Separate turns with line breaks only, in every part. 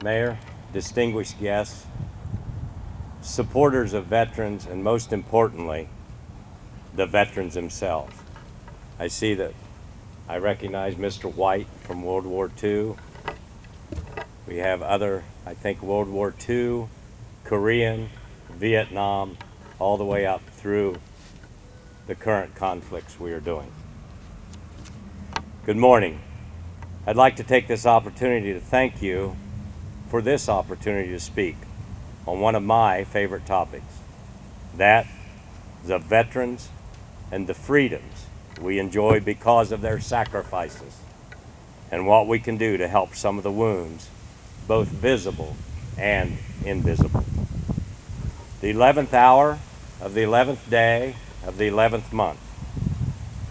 Mayor, distinguished guests, supporters of veterans, and most importantly, the veterans themselves. I recognize Mr. White from World War II. We have other, I think, World War II, Korean, Vietnam, all the way up through the current conflicts we are doing. Good morning. I'd like to take this opportunity to thank you for this opportunity to speak on one of my favorite topics, that the veterans and the freedoms we enjoy because of their sacrifices, and what we can do to help some of the wounds, both visible and invisible. The 11th hour of the 11th day of the 11th month,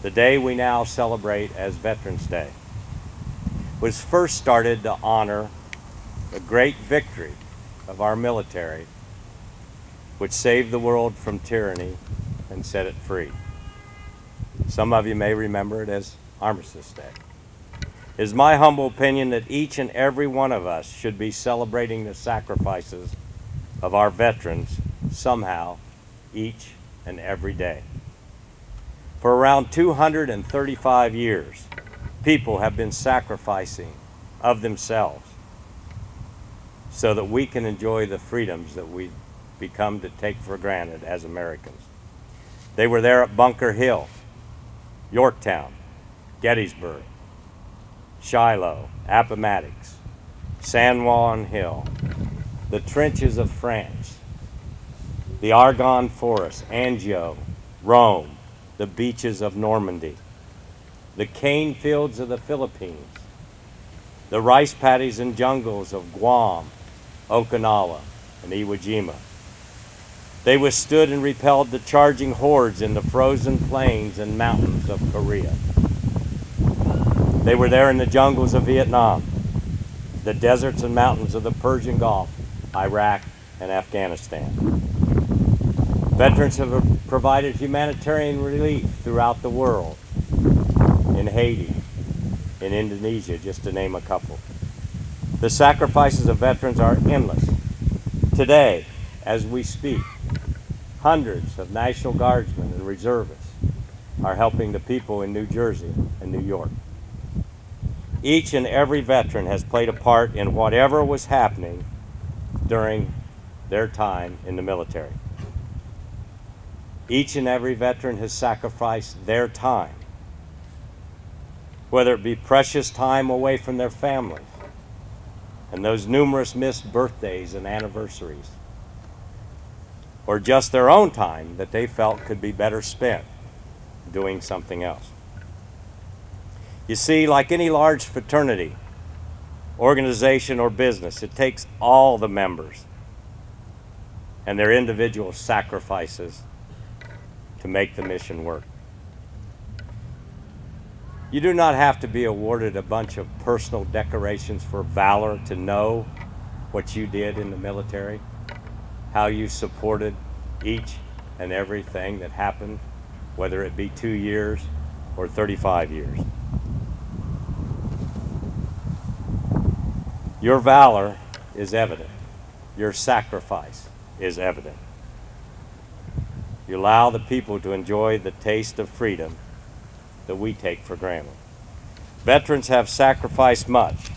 the day we now celebrate as Veterans Day, was first started to honor a great victory of our military, which saved the world from tyranny and set it free. Some of you may remember it as Armistice Day. It is my humble opinion that each and every one of us should be celebrating the sacrifices of our veterans somehow, each and every day. For around 235 years, people have been sacrificing of themselves so that we can enjoy the freedoms that we've become to take for granted as Americans. They were there at Bunker Hill, Yorktown, Gettysburg, Shiloh, Appomattox, San Juan Hill, the trenches of France, the Argonne Forest, Anzio, Rome, the beaches of Normandy, the cane fields of the Philippines, the rice paddies and jungles of Guam, Okinawa, and Iwo Jima. They withstood and repelled the charging hordes in the frozen plains and mountains of Korea. They were there in the jungles of Vietnam, the deserts and mountains of the Persian Gulf, Iraq, and Afghanistan. Veterans have provided humanitarian relief throughout the world, in Haiti, in Indonesia, just to name a couple. The sacrifices of veterans are endless. Today, as we speak, hundreds of National Guardsmen and reservists are helping the people in New Jersey and New York. Each and every veteran has played a part in whatever was happening during their time in the military. Each and every veteran has sacrificed their time, whether it be precious time away from their families and those numerous missed birthdays and anniversaries, or just their own time that they felt could be better spent doing something else. You see, like any large fraternity, organization, or business, it takes all the members and their individual sacrifices to make the mission work. You do not have to be awarded a bunch of personal decorations for valor to know what you did in the military, how you supported each and everything that happened, whether it be 2 years or 35 years. Your valor is evident. Your sacrifice is evident. You allow the people to enjoy the taste of freedom that we take for granted. Veterans have sacrificed much,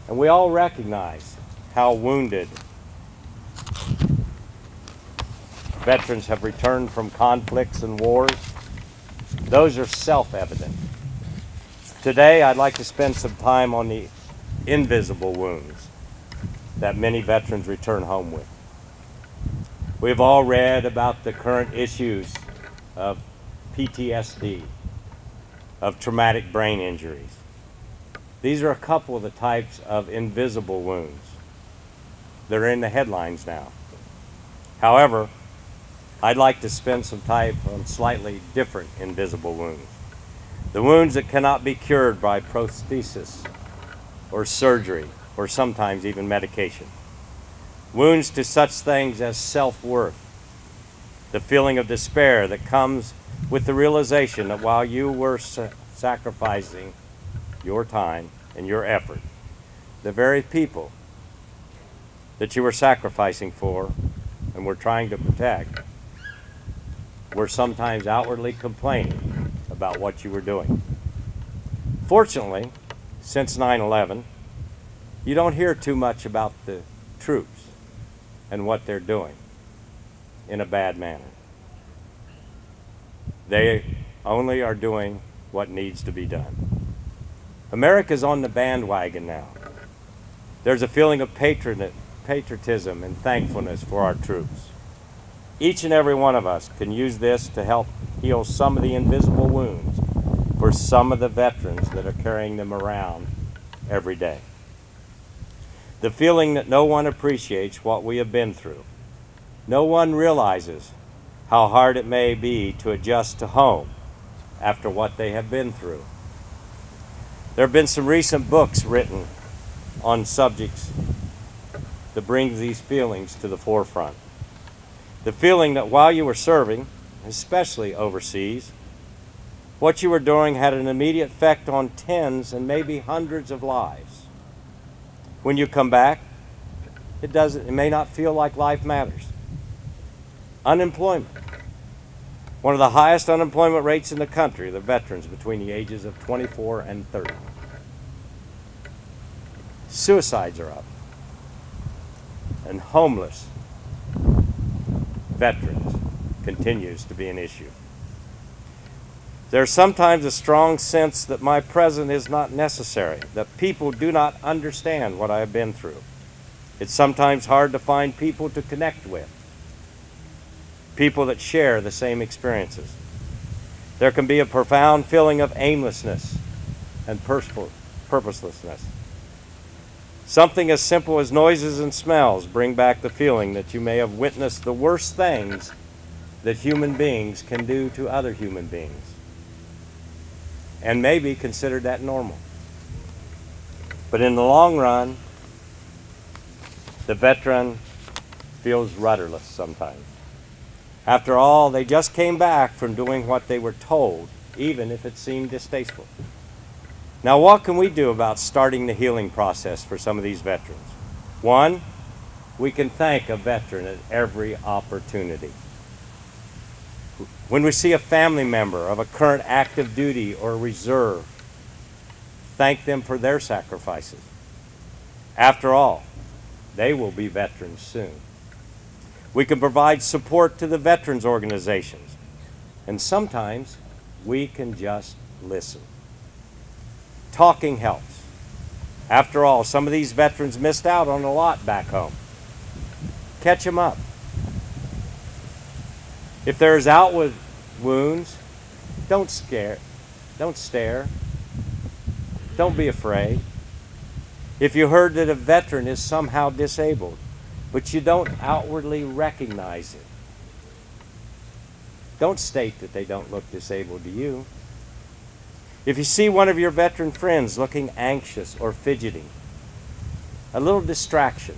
and we all recognize how wounded veterans have returned from conflicts and wars. Those are self-evident. Today, I'd like to spend some time on the invisible wounds that many veterans return home with. We've all read about the current issues of PTSD, of traumatic brain injuries. These are a couple of the types of invisible wounds that are in the headlines now. However, I'd like to spend some time on slightly different invisible wounds. The wounds that cannot be cured by prosthesis or surgery or sometimes even medication. Wounds to such things as self-worth, the feeling of despair that comes with the realization that while you were sacrificing your time and your effort, the very people that you were sacrificing for and were trying to protect were sometimes outwardly complaining about what you were doing. Fortunately, since 9/11, you don't hear too much about the troops and what they're doing in a bad manner. They only are doing what needs to be done. America's on the bandwagon now. There's a feeling of patriotism and thankfulness for our troops. Each and every one of us can use this to help heal some of the invisible wounds for some of the veterans that are carrying them around every day. The feeling that no one appreciates what we have been through. No one realizes how hard it may be to adjust to home after what they have been through. There have been some recent books written on subjects that bring these feelings to the forefront. The feeling that while you were serving, especially overseas, what you were doing had an immediate effect on tens and maybe hundreds of lives. When you come back, it may not feel like life matters. Unemployment. One of the highest unemployment rates in the country, the veterans between the ages of 24 and 30. Suicides are up. And homeless veterans continues to be an issue. There's sometimes a strong sense that my presence is not necessary, that people do not understand what I have been through. It's sometimes hard to find people to connect with, people that share the same experiences. There can be a profound feeling of aimlessness and purposelessness. Something as simple as noises and smells bring back the feeling that you may have witnessed the worst things that human beings can do to other human beings, and maybe considered that normal. But in the long run, the veteran feels rudderless sometimes. After all, they just came back from doing what they were told, even if it seemed distasteful. Now, what can we do about starting the healing process for some of these veterans? One, we can thank a veteran at every opportunity. When we see a family member of a current active duty or reserve, thank them for their sacrifices. After all, they will be veterans soon. We can provide support to the veterans organizations, and sometimes we can just listen. Talking helps. After all, some of these veterans missed out on a lot back home. Catch them up. If there's outward wounds, don't stare. Don't be afraid. If you heard that a veteran is somehow disabled, but you don't outwardly recognize it, don't state that they don't look disabled to you. If you see one of your veteran friends looking anxious or fidgeting, a little distraction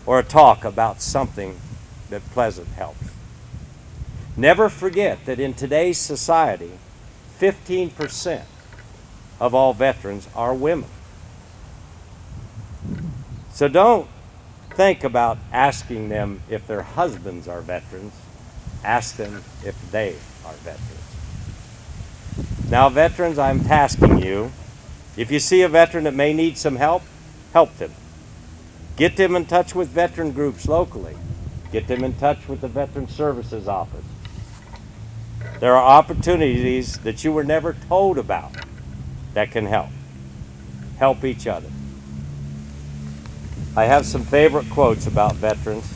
or a talk about something that pleasant helps. Never forget that in today's society, 15% of all veterans are women. So don't think about asking them if their husbands are veterans. Ask them if they are veterans. Now, veterans, I'm tasking you, if you see a veteran that may need some help, help them. Get them in touch with veteran groups locally. Get them in touch with the Veteran Services Office. There are opportunities that you were never told about that can help. Help each other. I have some favorite quotes about veterans.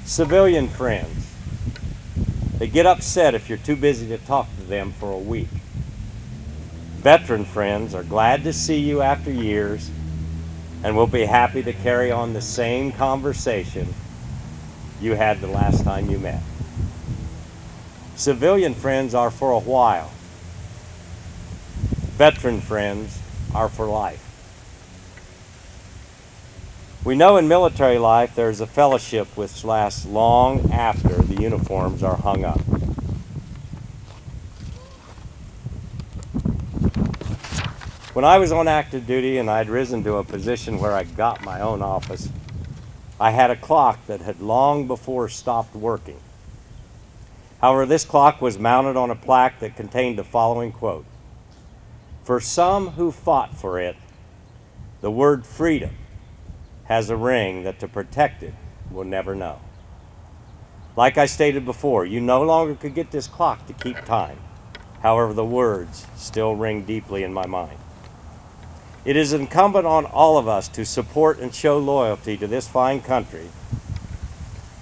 Civilian friends. They get upset if you're too busy to talk to them for a week. Veteran friends are glad to see you after years and will be happy to carry on the same conversation you had the last time you met. Civilian friends are for a while. Veteran friends are for life. We know in military life there's a fellowship which lasts long after the uniforms are hung up. When I was on active duty and I'd risen to a position where I got my own office, I had a clock that had long before stopped working. However, this clock was mounted on a plaque that contained the following quote: "For some who fought for it, the word freedom has a ring that to protect it will never know." Like I stated before, you no longer could get this clock to keep time. However, the words still ring deeply in my mind. It is incumbent on all of us to support and show loyalty to this fine country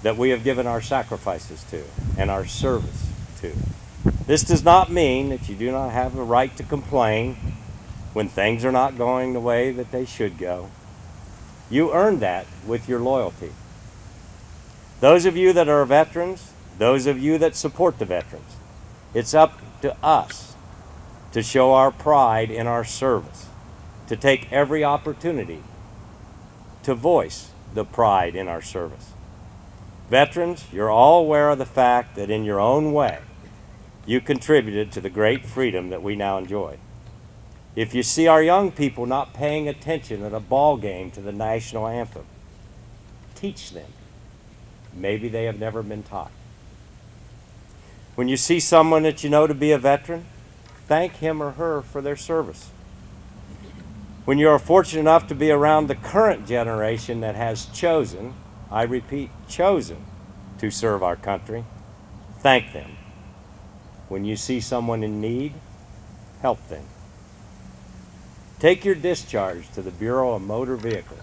that we have given our sacrifices to and our service to. This does not mean that you do not have a right to complain when things are not going the way that they should go. You earned that with your loyalty. Those of you that are veterans, those of you that support the veterans, it's up to us to show our pride in our service, to take every opportunity to voice the pride in our service. Veterans, you're all aware of the fact that in your own way, you contributed to the great freedom that we now enjoy. If you see our young people not paying attention at a ball game to the national anthem, teach them. Maybe they have never been taught. When you see someone that you know to be a veteran, thank him or her for their service. When you are fortunate enough to be around the current generation that has chosen, I repeat, chosen to serve our country, thank them. When you see someone in need, help them. Take your discharge to the Bureau of Motor Vehicles.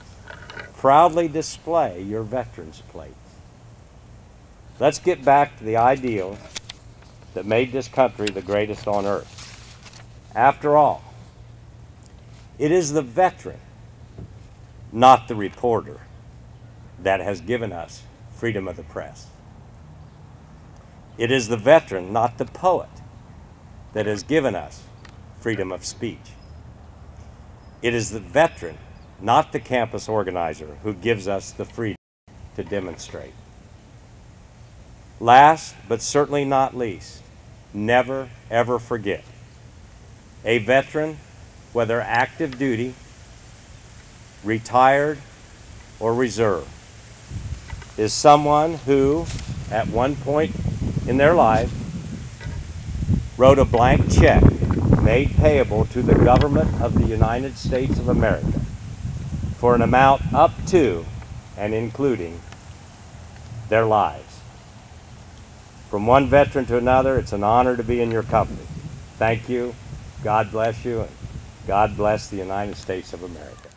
Proudly display your veterans plates. Let's get back to the ideals that made this country the greatest on earth. After all, it is the veteran, not the reporter, that has given us freedom of the press. It is the veteran, not the poet, that has given us freedom of speech. It is the veteran, not the campus organizer, who gives us the freedom to demonstrate. Last, but certainly not least, never ever forget, a veteran, whether active duty, retired, or reserve, is someone who, at one point in their life, wrote a blank check made payable to the government of the United States of America for an amount up to and including their lives. From one veteran to another, it's an honor to be in your company. Thank you. God bless you, and God bless the United States of America.